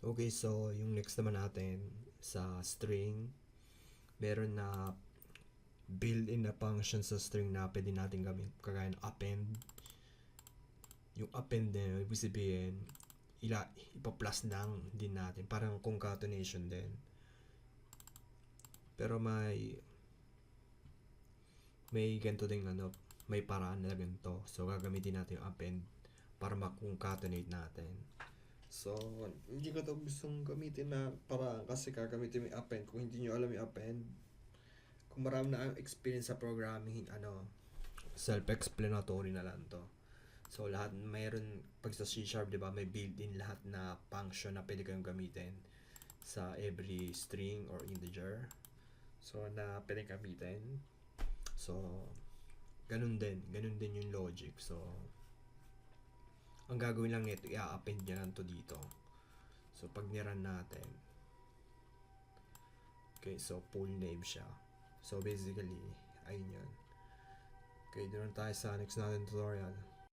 Okay, so yung next naman natin sa string, meron na built-in na function sa string na pwede natin gamit, kagaya ng append. Yung append na yun, ibig sabihin, ipa-plus lang din natin, parang concatenation din. Pero may ganito din may paraan na ganito. So gagamitin natin yung append para ma-concatenate natin. So, hindi ko to gustong gamitin na paraan kasi gagamitin mo yung append. Kung hindi nyo alam yung append, kung marami na ang experience sa programming, self-explanatory na lang to. So, lahat, mayroon, pag sa C#, di ba, may built-in lahat na function na pwede kayong gamitin sa every string or integer. So, na pwede gamitin. So, ganun din yung logic. So, ang gagawin lang nito, i-append nyo lang to dito. So, pag niran natin, okay, so full name siya. So, basically, ayun yun. Okay, doon tayo sa next natin tutorial.